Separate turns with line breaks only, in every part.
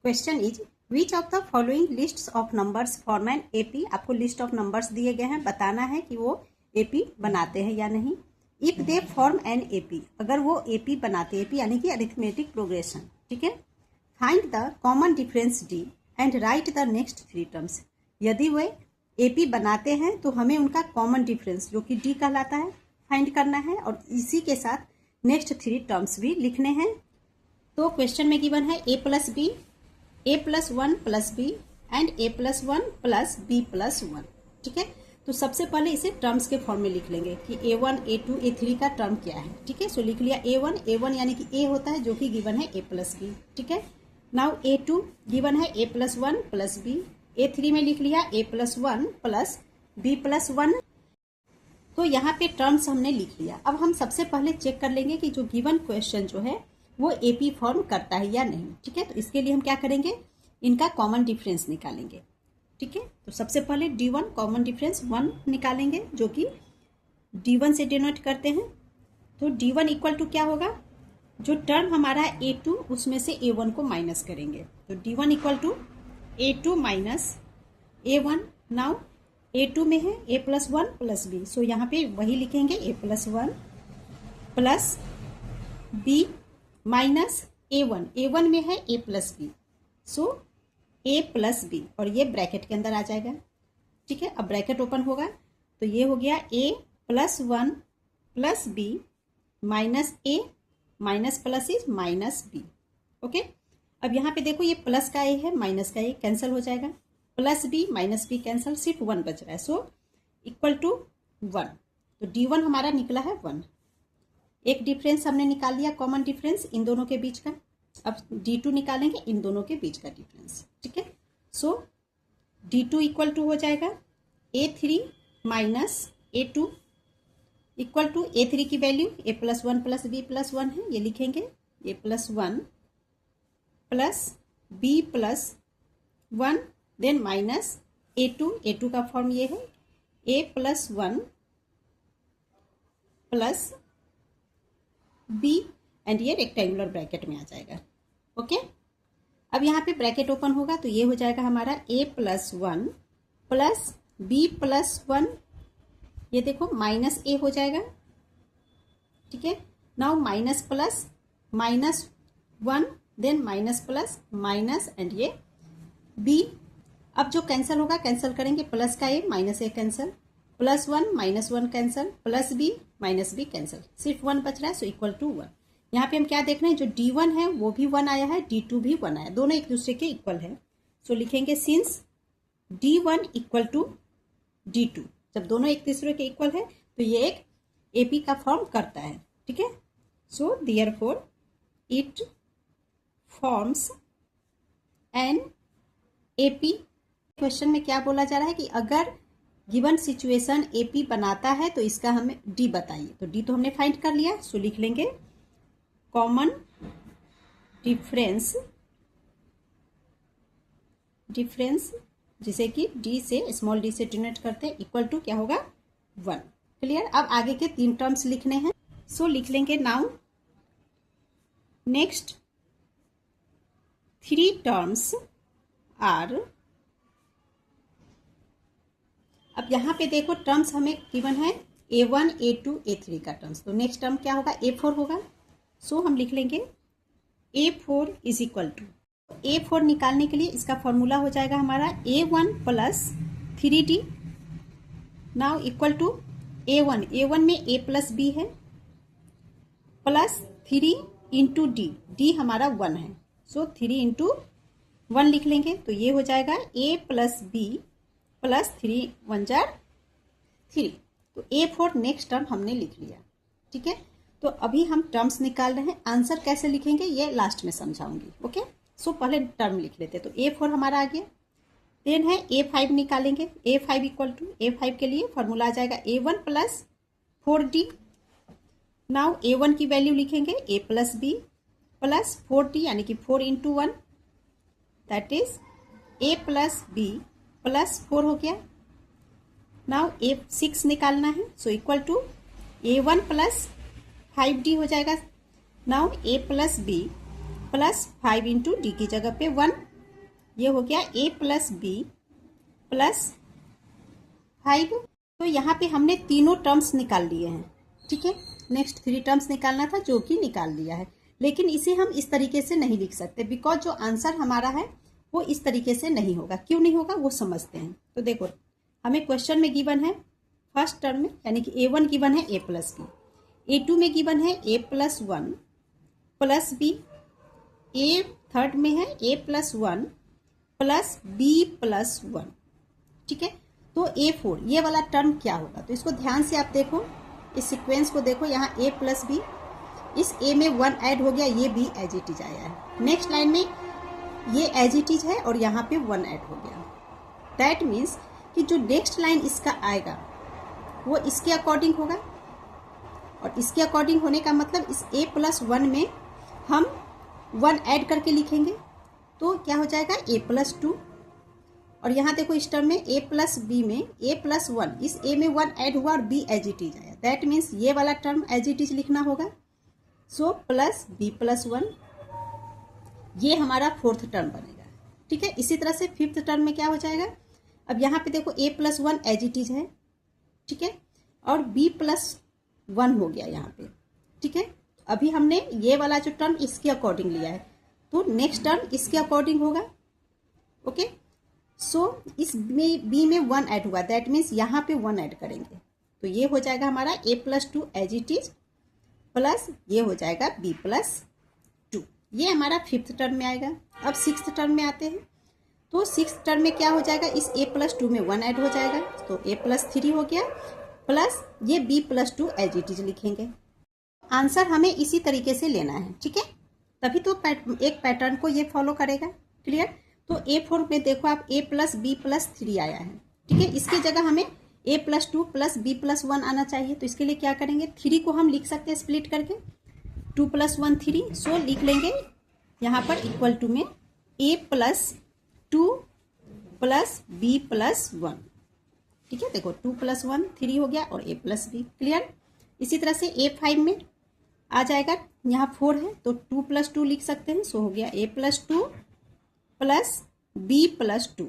Question is which of the following lists of numbers form an AP. आपको list of numbers दिए गए हैं, बताना है कि वो एपी बनाते हैं या नहीं। If they form an AP, अगर वो एपी बनाते, एपी यानी कि अरिथमेटिक प्रोग्रेशन, ठीक है। Find the common difference D and right the next three terms. यदि वे एपी बनाते हैं तो हमें उनका कॉमन डिफरेंस जो कि डी कहलाता है फाइंड करना है और इसी के साथ नेक्स्ट थ्री टर्म्स भी लिखने हैं। तो क्वेश्चन में गिवन है A plus B, A plus one plus B and A plus one plus B plus one, ठीक है। तो सबसे पहले इसे टर्म्स के फॉर्म में लिख लेंगे कि A1, A2, A3 का टर्म क्या है, ठीक है। सो लिख लिया A1 यानी कि A होता है जो कि गिवन है A प्लस बी, ठीक है। नाउ A2 गिवन है A plus one plus B, A3 में लिख लिया A plus one plus B plus one. तो यहाँ पे टर्म्स हमने लिख लिया। अब हम सबसे पहले चेक कर लेंगे कि जो गिवन क्वेश्चन जो है वो एपी फॉर्म करता है या नहीं, ठीक है। तो इसके लिए हम क्या करेंगे, इनका कॉमन डिफरेंस निकालेंगे, ठीक है। तो सबसे पहले D1 कॉमन डिफरेंस 1 निकालेंगे जो कि D1 से डिनोट करते हैं। तो D1 इक्वल टू क्या होगा, जो टर्म हमारा है A2 उसमें से A1 को माइनस करेंगे। तो D1 equal to A2 minus A1। Now A2 में है A plus one plus B, so यहाँ पे वही लिखेंगे A plus one plus B minus A1 में है A plus B, so A plus B और ये ब्रैकेट के अंदर आ जाएगा, ठीक है। अब ब्रैकेट ओपन होगा तो ये हो गया A plus one plus B minus A minus plus is minus B, okay. अब यहाँ पे देखो ये प्लस का A है माइनस का A कैंसिल हो जाएगा, plus B minus B cancel, सिर्फ 1 बच रहा है, सो इक्वल टू 1। तो D1 हमारा निकला है 1। एक डिफरेंस हमने निकाल लिया कॉमन डिफरेंस इन दोनों के बीच का। अब D2 निकालेंगे इन दोनों के बीच का डिफरेंस, ठीक है। सो D2 इक्वल टू हो जाएगा A3 minus A2 equal to A3 की value A plus one plus B plus one है, ये लिखेंगे A plus one plus B plus one then minus A2 का फॉर्म ये है A plus one plus B and ये rectangular bracket में आ जाएगा, ओके। अब यहाँ पे ब्रैकेट ओपन होगा तो ये हो जाएगा हमारा A plus one plus B plus one, ये देखो माइनस A हो जाएगा, ठीक है। Now minus plus minus one then minus plus minus and ये B। अब जो कैंसिल होगा कैंसिल करेंगे, प्लस का A minus A cancel, plus one minus one cancel, plus B minus B cancel, सिर्फ 1 बच रहा है, सो इक्वल टू 1। यहाँ पे हम क्या देख रहे हैं, जो D1 है वो भी 1 आया है, D2 भी 1 आया, दोनों एक दूसरे के इक्वल है। सो लिखेंगे since D1 equal to D2, जब दोनों एक दूसरे के इक्वल है तो ये एक एपी का फॉर्म करता है, ठीक है। So therefore it forms an AP. Question में क्या बोला जा रहा है कि अगर गिवन सिचुएशन एपी बनाता है तो इसका हमें डी बताइए। तो डी तो हमने फाइंड कर लिया, सो लिख लेंगे कॉमन डिफरेंस जिसे कि डी से स्मॉल डी से डिनोट करते हैं इक्वल टू क्या होगा 1। क्लियर। अब आगे के 3 टर्म्स लिखने हैं, सो लिख लेंगे नाउ नेक्स्ट 3 टर्म्स आर। अब यहाँ पे देखो टर्म्स हमें गिवन है A1, A2, A3 का टर्म्स, तो नेक्स्ट टर्म क्या होगा A4 होगा। सो हम लिख लेंगे A4 is equal to, A4 निकालने के लिए इसका फॉर्मूला हो जाएगा हमारा A1 plus 3D now equal to A1 में A प्लस बी है प्लस 3 इंटू डी हमारा 1 है, सो 3 इंटू 1 लिख लेंगे। तो ये हो जाएगा A प्लस बी प्लस 3 1 जार 3। तो A4 नेक्स्ट टर्म हमने लिख लिया, ठीक है। तो अभी हम टर्म्स निकाल रहे हैं, आंसर कैसे लिखेंगे ये लास्ट में समझाऊंगी, ओके। सो पहले टर्म लिख लेते, तो A4 हमारा आ गया। देन है A5 निकालेंगे, A5 इक्वल टू A5 के लिए फॉर्मूला आ जाएगा A1 plus 4D। Now A1 की वैल्यू लिखेंगे A plus B plus 4D यानी कि 4 into 1 that is A plus B plus 4 हो गया। नाउ A6 निकालना है, so equal to A1 plus 5D हो जाएगा। Now A plus B plus 5 into D की जगह पे 1 ये हो गया a प्लस बी प्लस 5। तो यहाँ पे हमने तीनों टर्म्स निकाल लिए हैं, ठीक है। नेक्स्ट 3 टर्म्स निकालना था जो कि निकाल लिया है, लेकिन इसे हम इस तरीके से नहीं लिख सकते बिकॉज जो आंसर हमारा है वो इस तरीके से नहीं होगा। क्यों नहीं होगा वो समझते हैं। तो देखो हमें क्वेश्चन में गिवन है फर्स्ट टर्म में यानी कि a1 गिवन है a प्लस बी, a2 में गिवन है a plus 1 plus B, a third में है a plus 1 plus b plus 1, ठीक है। तो a4 ये वाला टर्म क्या होगा, तो इसको ध्यान से आप देखो, इस सीक्वेंस को देखो, यहाँ a प्लस बी, इस a में 1 ऐड हो गया, ये b एज इट इज आया है। नेक्स्ट लाइन में ये एज इट इज है और यहाँ पे 1 ऐड हो गया। दैट मीन्स कि जो नेक्स्ट लाइन इसका आएगा वो इसके अकॉर्डिंग होगा, और इसके अकॉर्डिंग होने का मतलब इस a प्लस 1 में हम 1 ऐड करके लिखेंगे तो क्या हो जाएगा a प्लस 2। और यहाँ देखो इस टर्म में a प्लस बी में a प्लस 1, इस a में 1 ऐड हुआ और b एज इट इज आया। दैट मीन्स ये वाला टर्म एज इट इज लिखना होगा। सो प्लस b प्लस 1, ये हमारा फोर्थ टर्म बनेगा, ठीक है। इसी तरह से फिफ्थ टर्म में क्या हो जाएगा, अब यहाँ पे देखो a plus 1 as it is है, ठीक है, और b प्लस 1 हो गया यहाँ पे, ठीक है। अभी हमने ये वाला जो टर्म इसके अकॉर्डिंग लिया है तो नेक्स्ट टर्म इसके अकॉर्डिंग होगा, ओके। सो इस में b में 1 ऐड हुआ, दैट मीन्स यहाँ पे 1 ऐड करेंगे तो ये हो जाएगा हमारा a plus 2 as it is plus ये हो जाएगा b प्लस 2। ये हमारा फिफ्थ टर्म में आएगा। अब सिक्स्थ टर्म में आते हैं तो सिक्स्थ टर्म में क्या हो जाएगा, इस a प्लस 2 में 1 ऐड हो जाएगा तो a प्लस 3 हो गया प्लस ये b plus 2 as it is लिखेंगे। आंसर हमें इसी तरीके से लेना है, ठीक है, तभी तो एक पैटर्न को ये फॉलो करेगा। क्लियर। तो a4 में देखो आप a प्लस बी प्लस 3 आया है, ठीक है। इसके जगह हमें a plus 2 plus B plus 1 आना चाहिए, तो इसके लिए क्या करेंगे, 3 को हम लिख सकते हैं स्प्लिट करके, 2 प्लस 1 3। सो लिख लेंगे यहाँ पर इक्वल टू में a plus 2 plus B plus 1, ठीक है। देखो 2 प्लस 1 3 हो गया और a प्लस बी। क्लियर। इसी तरह से a5 में आ जाएगा, यहाँ 4 है तो 2 प्लस 2 लिख सकते हैं, सो हो गया a plus 2 plus B plus 2,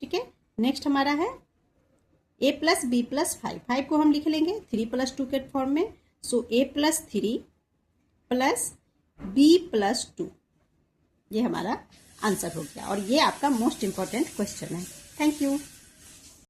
ठीक है। नेक्स्ट हमारा है a प्लस बी प्लस 5, 5 को हम लिख लेंगे 3 प्लस 2 के फॉर्म में, so a plus 3 plus B plus 2, ये हमारा आंसर हो गया। और ये आपका मोस्ट इंपॉर्टेंट क्वेश्चन है। Thank you.